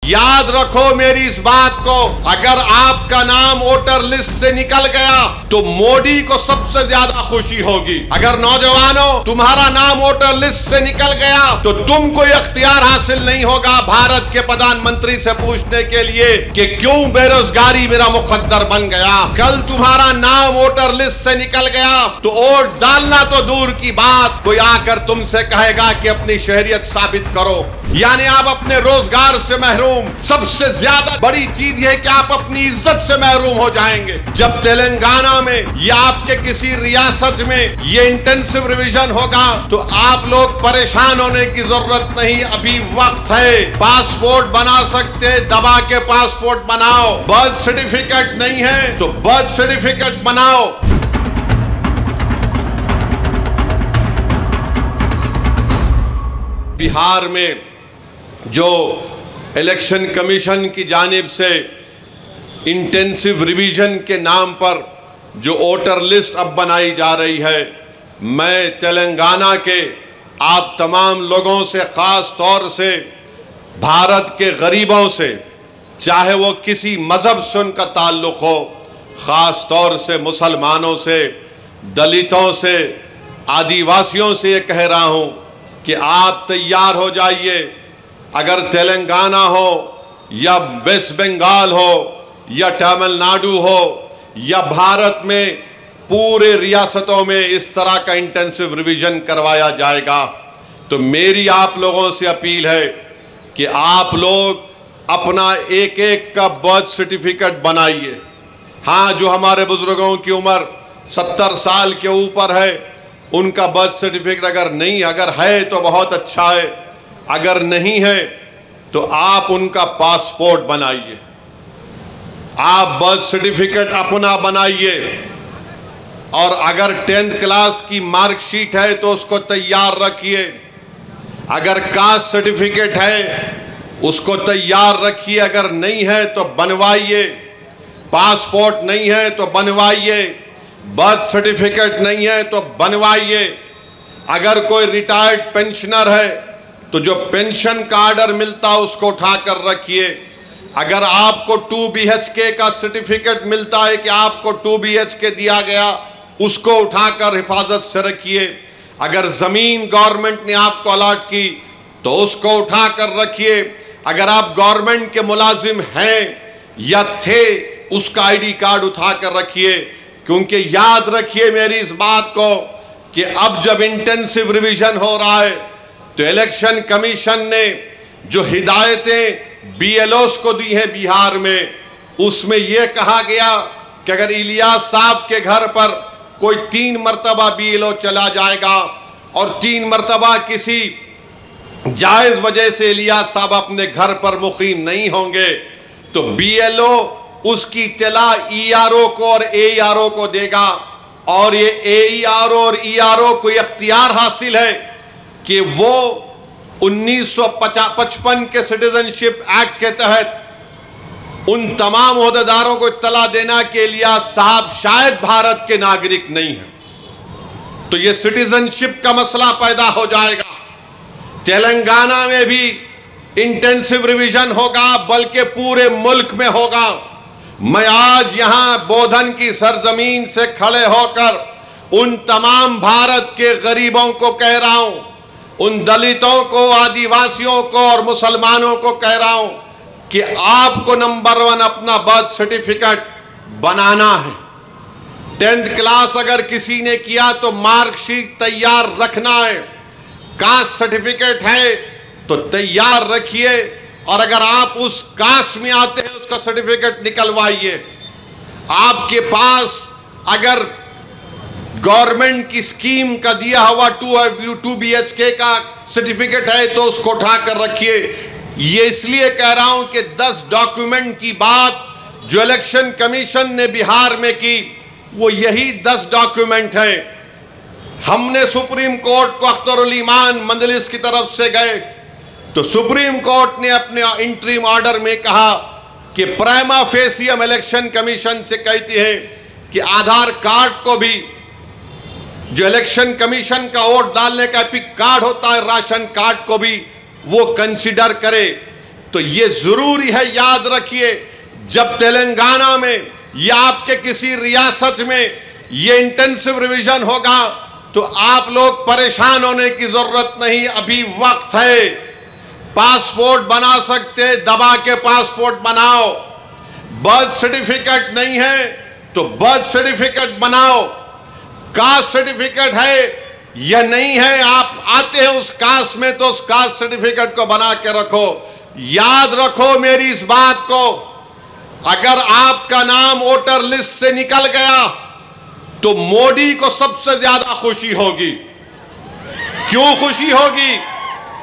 याद रखो मेरी इस बात को, अगर आपका नाम वोटर लिस्ट से निकल गया तो मोदी को सबसे ज्यादा खुशी होगी। अगर नौजवानों तुम्हारा नाम वोटर लिस्ट से निकल गया तो तुमको इख्तियार हासिल नहीं होगा भारत के प्रधानमंत्री से पूछने के लिए कि क्यों बेरोजगारी मेरा मुकद्दर बन गया। कल तुम्हारा नाम वोटर लिस्ट से निकल गया तो वोट डालना तो दूर की बात, कोई आकर तुमसे कहेगा कि अपनी शहरियत साबित करो, यानी आप अपने रोजगार से महरूम। सबसे ज्यादा बड़ी चीज यह कि आप अपनी इज्जत से महरूम हो जाएंगे। जब तेलंगाना में या आपके किसी रियासत में ये इंटेंसिव रिवीजन होगा तो आप लोग परेशान होने की जरूरत नहीं, अभी वक्त है। पासपोर्ट बना सकते, दबा के पासपोर्ट बनाओ। बर्थ सर्टिफिकेट नहीं है तो बर्थ सर्टिफिकेट बनाओ। बिहार में जो इलेक्शन कमीशन की जानिब से इंटेंसिव रिवीजन के नाम पर जो वोटर लिस्ट अब बनाई जा रही है, मैं तेलंगाना के आप तमाम लोगों से, ख़ास तौर से भारत के गरीबों से, चाहे वो किसी मज़हब से उनका ताल्लुक़ हो, ख़ास तौर से मुसलमानों से, दलितों से, आदिवासियों से ये कह रहा हूँ कि आप तैयार हो जाइए। अगर तेलंगाना हो या वेस्ट बंगाल हो या तमिलनाडु हो या भारत में पूरे रियासतों में इस तरह का इंटेंसिव रिवीजन करवाया जाएगा तो मेरी आप लोगों से अपील है कि आप लोग अपना एक एक का बर्थ सर्टिफिकेट बनाइए। हाँ, जो हमारे बुजुर्गों की उम्र 70 साल के ऊपर है उनका बर्थ सर्टिफिकेट अगर है तो बहुत अच्छा है, अगर नहीं है तो आप उनका पासपोर्ट बनाइए। आप बर्थ सर्टिफिकेट अपना बनाइए और अगर 10th क्लास की मार्कशीट है तो उसको तैयार रखिए। अगर कास्ट सर्टिफिकेट है उसको तैयार रखिए, अगर नहीं है तो बनवाइए। पासपोर्ट नहीं है तो बनवाइए, बर्थ सर्टिफिकेट नहीं है तो बनवाइए। अगर कोई रिटायर्ड पेंशनर है तो जो पेंशन का ऑर्डर मिलता है उसको उठाकर रखिए। अगर आपको 2 BHK का सर्टिफिकेट मिलता है कि आपको 2 BHK दिया गया, उसको उठाकर हिफाजत से रखिए। अगर ज़मीन गवर्नमेंट ने आपको अलॉट की तो उसको उठाकर रखिए। अगर आप गवर्नमेंट के मुलाजिम हैं या थे, उसका ID कार्ड उठाकर रखिए। क्योंकि याद रखिए मेरी इस बात को कि अब जब इंटेंसिव रिवीजन हो रहा है तो इलेक्शन कमीशन ने जो हिदायतें BLOs को दी हैं बिहार में, उसमें यह कहा गया कि अगर इलियास साहब के घर पर कोई 3 मरतबा BLO चला जाएगा और 3 मरतबा किसी जायज़ वजह से इलियास साहब अपने घर पर मुकीम नहीं होंगे तो BLO उसकी इत्तला ERO को और AERO को देगा और ये AERO और ERO को इख्तियार हासिल है कि वो 1955 के सिटीजनशिप एक्ट के तहत उन तमाम ओहदेदारों को इत्तला देना के लिए साहब शायद भारत के नागरिक नहीं है, तो ये सिटीजनशिप का मसला पैदा हो जाएगा। तेलंगाना में भी इंटेंसिव रिवीजन होगा, बल्कि पूरे मुल्क में होगा। मैं आज यहां बोधन की सरजमीन से खड़े होकर उन तमाम भारत के गरीबों को कह रहा हूं, उन दलितों को, आदिवासियों को और मुसलमानों को कह रहा हूं कि आपको नंबर 1 अपना बर्थ सर्टिफिकेट बनाना है। 10th क्लास अगर किसी ने किया तो मार्कशीट तैयार रखना है। कास्ट सर्टिफिकेट है तो तैयार रखिए और अगर आप उस कास्ट में आते हैं उसका सर्टिफिकेट निकलवाइए। आपके पास अगर गवर्नमेंट की स्कीम का दिया हुआ 2 BHK का सर्टिफिकेट है तो उसको उठाकर रखिए। ये इसलिए कह रहा हूं कि 10 डॉक्यूमेंट की बात जो इलेक्शन कमीशन ने बिहार में की वो यही 10 डॉक्यूमेंट हैं। हमने सुप्रीम कोर्ट को अख्तरुल ईमान मंजलिस की तरफ से गए तो सुप्रीम कोर्ट ने अपने इंटरिम ऑर्डर में कहा कि प्राइमा फेसी हम इलेक्शन कमीशन से कहते हैं कि आधार कार्ड को भी, जो इलेक्शन कमीशन का वोट डालने का एपिक कार्ड होता है, राशन कार्ड को भी वो कंसिडर करे तो ये जरूरी है, याद रखिए, जब तेलंगाना में या आपके किसी रियासत में ये इंटेंसिव रिवीजन होगा तो आप लोग परेशान होने की जरूरत नहीं, अभी वक्त है। पासपोर्ट बना सकते, दबा के पासपोर्ट बनाओ। बर्थ सर्टिफिकेट नहीं है तो बर्थ सर्टिफिकेट बनाओ। कास्ट सर्टिफिकेट है या नहीं है, आप आते हैं उस कास्ट में तो उस कास्ट सर्टिफिकेट को बना के रखो। याद रखो मेरी इस बात को, अगर आपका नाम वोटर लिस्ट से निकल गया तो मोदी को सबसे ज्यादा खुशी होगी। क्यों खुशी होगी?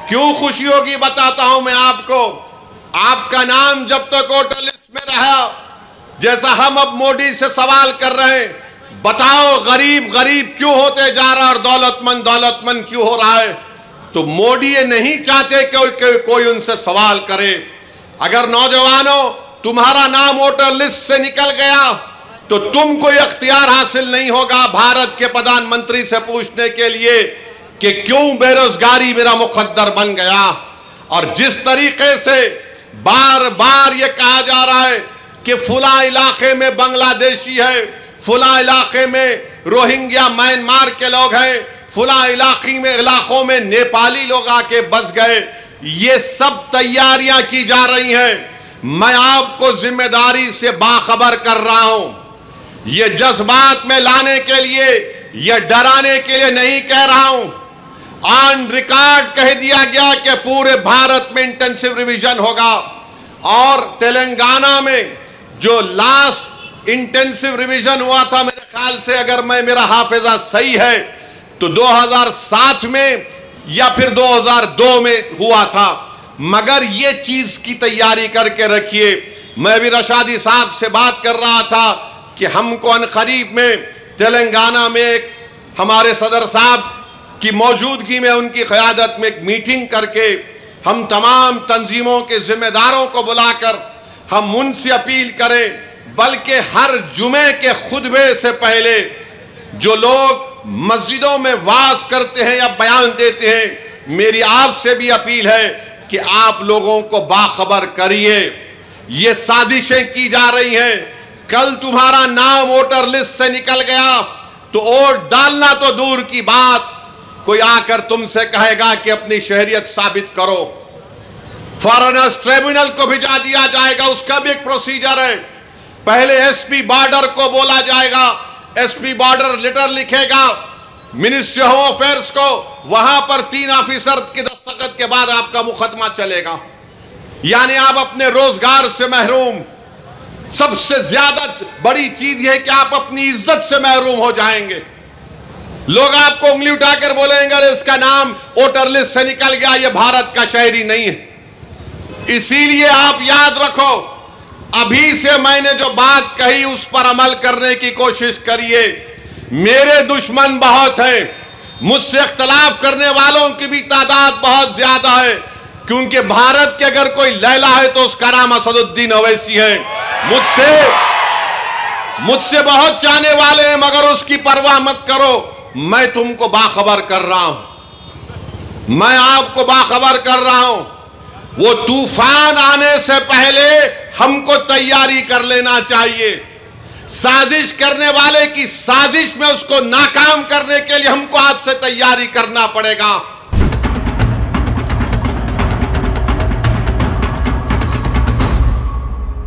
क्यों खुशी होगी बताता हूं मैं आपको। आपका नाम जब तक वोटर लिस्ट में रहा, जैसा हम अब मोदी से सवाल कर रहे हैं, बताओ गरीब गरीब क्यों होते जा रहा है और दौलतमंद दौलतमंद क्यों हो रहा है, तो मोदी ये नहीं चाहते कि कोई उनसे सवाल करे। अगर नौजवानों तुम्हारा नाम वोटर लिस्ट से निकल गया तो तुमको इख्तियार हासिल नहीं होगा भारत के प्रधानमंत्री से पूछने के लिए कि क्यों बेरोजगारी मेरा मुकद्दर बन गया। और जिस तरीके से बार बार ये कहा जा रहा है कि फुला इलाके में बांग्लादेशी है, फुला इलाके में रोहिंग्या म्यांमार के लोग हैं, फुला इलाकों में नेपाली लोग आके बस गए, ये सब तैयारियां की जा रही हैं। मैं आपको जिम्मेदारी से बाखबर कर रहा हूं, ये जज्बात में लाने के लिए, ये डराने के लिए नहीं कह रहा हूं। ऑन रिकॉर्ड कह दिया गया कि पूरे भारत में इंटेंसिव रिवीजन होगा। और तेलंगाना में जो लास्ट इंटेंसिव रिवीजन हुआ था, मेरे ख्याल से अगर मेरा हाफिजा सही है तो 2007 में या फिर 2002 में हुआ था। मगर ये चीज की तैयारी करके रखिए। मैं भी रशादी साहब से बात कर रहा था कि हमको अनकरीब में तेलंगाना में एक हमारे सदर साहब की मौजूदगी में, उनकी क़यादत में एक मीटिंग करके हम तमाम तंजीमों के जिम्मेदारों को बुलाकर हम उनसे अपील करें, बल्कि हर जुमे के खुतबे से पहले जो लोग मस्जिदों में वाज करते हैं या बयान देते हैं, मेरी आपसे भी अपील है कि आप लोगों को बाखबर करिए। ये साजिशें की जा रही हैं। कल तुम्हारा नाम वोटर लिस्ट से निकल गया तो वोट डालना तो दूर की बात, कोई आकर तुमसे कहेगा कि अपनी शहरियत साबित करो। फॉरेनर्स ट्रिब्यूनल को भिजा दिया जाएगा, उसका भी एक प्रोसीजर है। पहले एसपी बॉर्डर को बोला जाएगा, एसपी बॉर्डर लेटर लिखेगा मिनिस्ट्री होम अफेयर्स को, वहां पर 3 ऑफिसर के दस्तखत के बाद आपका मुकदमा चलेगा। यानी आप अपने रोजगार से महरूम। सबसे ज्यादा बड़ी चीज यह है कि आप अपनी इज्जत से महरूम हो जाएंगे। लोग आपको उंगली उठाकर बोलेंगे अरे इसका नाम वोटर लिस्ट से निकल गया, ये भारत का शहरी नहीं है। इसीलिए आप याद रखो, अभी से मैंने जो बात कही उस पर अमल करने की कोशिश करिए। मेरे दुश्मन बहुत हैं, मुझसे इख्तलाफ करने वालों की भी तादाद बहुत ज्यादा है, क्योंकि भारत के अगर कोई लैला है तो उसका नाम असदुद्दीन ओवैसी है। मुझसे बहुत चाहने वाले हैं, मगर उसकी परवाह मत करो। मैं तुमको बाखबर कर रहा हूं, मैं आपको बाखबर कर रहा हूं। वो तूफान आने से पहले हमको तैयारी कर लेना चाहिए। साजिश करने वाले की साजिश में उसको नाकाम करने के लिए हमको आज से तैयारी करना पड़ेगा।